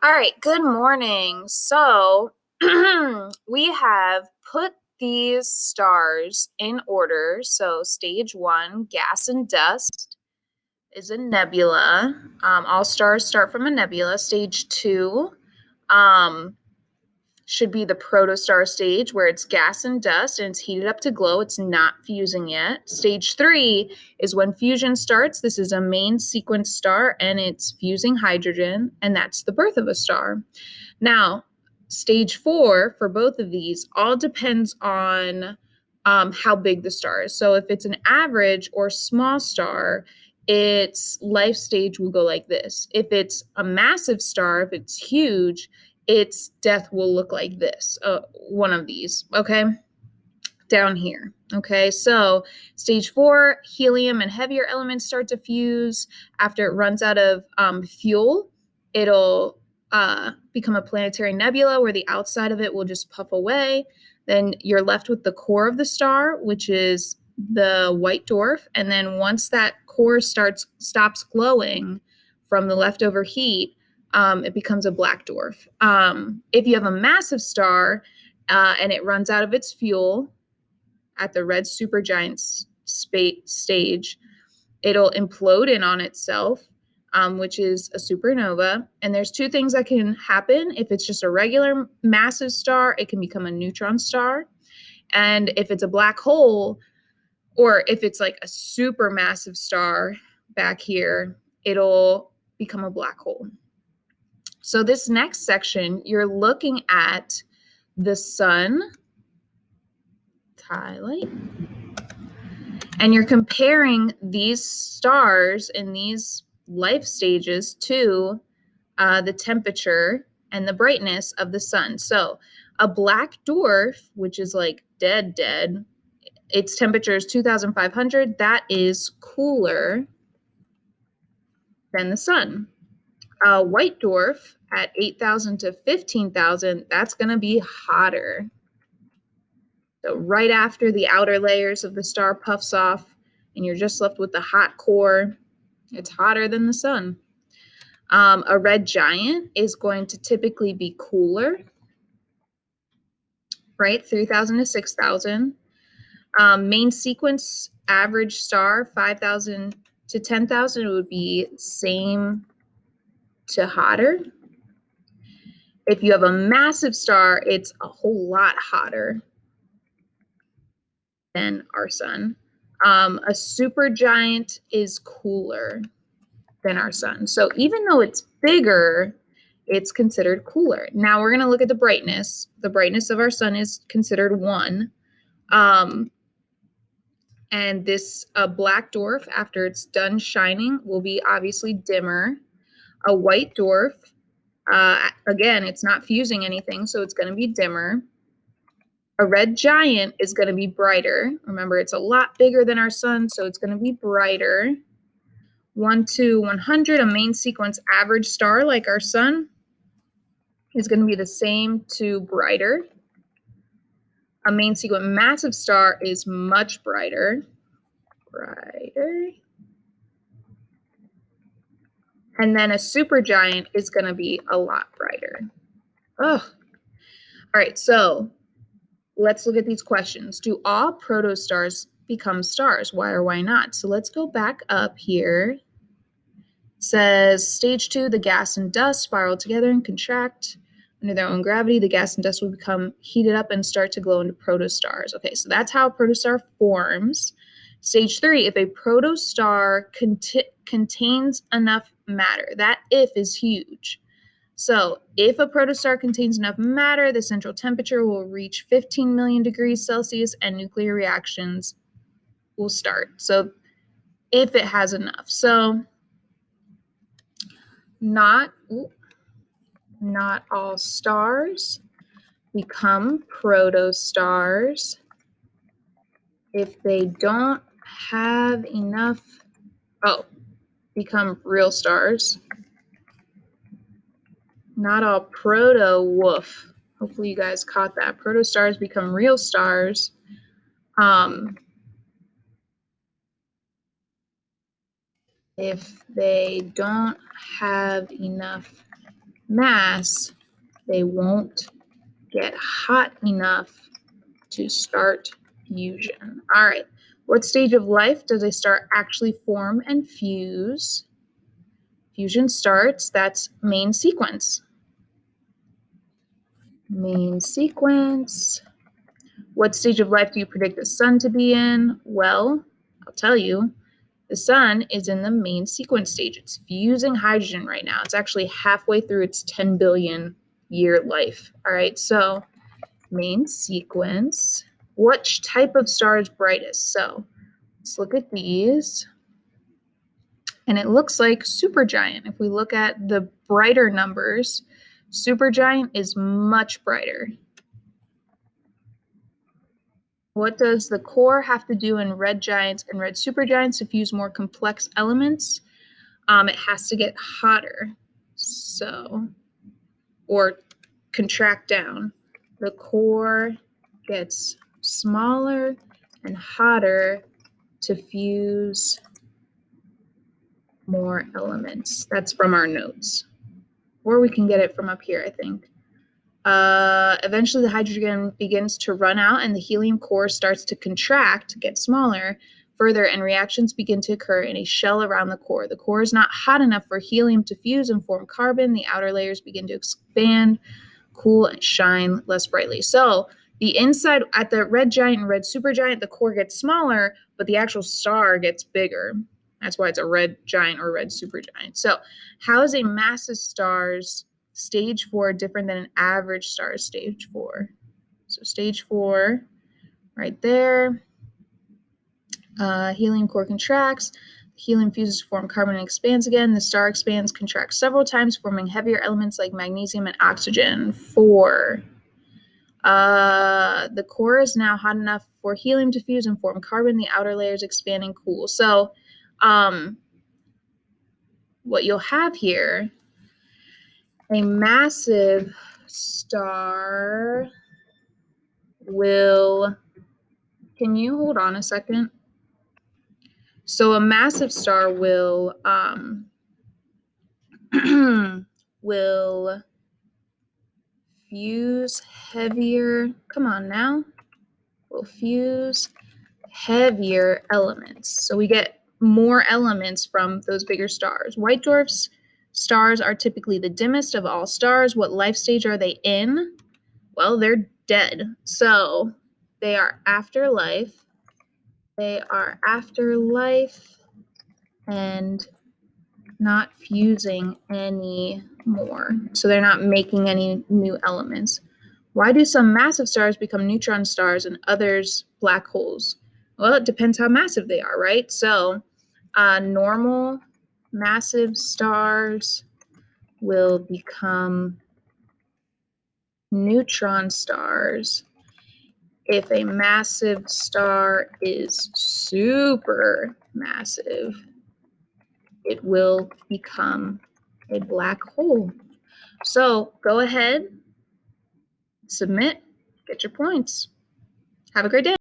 All right, good morning. So we have put these stars in order. So stage 1, gas and dust, is a nebula. All stars start from a nebula. Stage 2 should be the protostar stage, where it's gas and dust and it's heated up to glow. It's not fusing yet. Stage 3 is when fusion starts. This is a main sequence star and it's fusing hydrogen, and that's the birth of a star. Now, stage 4 for both of these all depends on how big the star is. So if it's an average or small star, its life stage will go like this. If it's a massive star, if it's huge, its death will look like this, one of these, okay? Down here, okay? So stage 4, helium and heavier elements start to fuse. After it runs out of fuel, it'll become a planetary nebula where the outside of it will just puff away. Then you're left with the core of the star, which is the white dwarf. And then once that core stops glowing from the leftover heat, it becomes a black dwarf. If you have a massive star and it runs out of its fuel at the red supergiant stage, it'll implode in on itself, which is a supernova. And there's two things that can happen. If it's just a regular massive star, it can become a neutron star. And if it's a black hole, or if it's like a super massive star back here, it'll become a black hole. So this next section, you're looking at the sun, highlight, and you're comparing these stars in these life stages to the temperature and the brightness of the sun. So a black dwarf, which is like dead, its temperature is 2,500. That is cooler than the sun. A white dwarf at 8,000 to 15,000, that's going to be hotter. So right after the outer layers of the star puffs off and you're just left with the hot core, it's hotter than the sun. A red giant is going to typically be cooler, right? 3,000 to 6,000. Main sequence average star, 5,000 to 10,000, would be same to hotter. If you have a massive star, it's a whole lot hotter than our sun. A supergiant is cooler than our sun. So even though it's bigger, it's considered cooler. Now we're going to look at the brightness. The brightness of our sun is considered 1. And this black dwarf, after it's done shining, will be obviously dimmer. A white dwarf, again, it's not fusing anything, so it's going to be dimmer. A red giant is going to be brighter. Remember, it's a lot bigger than our sun, so it's going to be brighter. 1 to 100, a main sequence average star like our sun, is going to be the same to brighter. A main sequence massive star is much brighter. And then a supergiant is going to be a lot brighter. Oh, all right, so let's look at these questions. Do all protostars become stars? Why or why not? So let's go back up here. It says stage 2, the gas and dust spiral together and contract under their own gravity. The gas and dust will become heated up and start to glow into protostars. Okay, so that's how a protostar forms. Stage 3, if a protostar contains enough matter, that if is huge. So if a protostar contains enough matter, the central temperature will reach 15 million degrees Celsius and nuclear reactions will start. So if it has enough. So not all stars become protostars if they don't have enough, become real stars. Not all hopefully you guys caught that. Protostars become real stars if they don't have enough mass, they won't get hot enough to start fusion. All right, what stage of life does a star actually form and fuse? Fusion starts, that's main sequence. Main sequence. What stage of life do you predict the sun to be in? Well, I'll tell you. The sun is in the main sequence stage. It's fusing hydrogen right now. It's actually halfway through its 10 billion year life. All right, so main sequence. Which type of star is brightest? So let's look at these. And it looks like supergiant. If we look at the brighter numbers, supergiant is much brighter. What does the core have to do in red giants and red supergiants to fuse more complex elements? It has to get hotter. So, or contract down. The core gets smaller and hotter to fuse more elements. That's from our notes. Or we can get it from up here, I think. Eventually, the hydrogen begins to run out and the helium core starts to contract, get smaller further, and reactions begin to occur in a shell around the core. The core is not hot enough for helium to fuse and form carbon. The outer layers begin to expand, cool, and shine less brightly. So the inside, at the red giant and red supergiant, the core gets smaller, but the actual star gets bigger. That's why it's a red giant or red supergiant. So how is a massive star's stage 4 different than an average star's stage 4? So stage 4, right there. Helium core contracts. Helium fuses to form carbon and expands again. The star expands, contracts several times, forming heavier elements like magnesium and oxygen. 4. The core is now hot enough for helium to fuse and form carbon. The outer layers expand and cool. So what you'll have here, a massive star will, can you hold on a second? So a massive star will will fuse heavier, come on now, will fuse heavier elements. So we get more elements from those bigger stars. White dwarfs stars are typically the dimmest of all stars. What life stage are they in? Well, they're dead. So they are afterlife. They are afterlife and not fusing any more. So they're not making any new elements. Why do some massive stars become neutron stars and others black holes? Well, it depends how massive they are, right? So normal massive stars will become neutron stars. If a massive star is super massive, it will become a black hole. So go ahead, submit, get your points. Have a great day.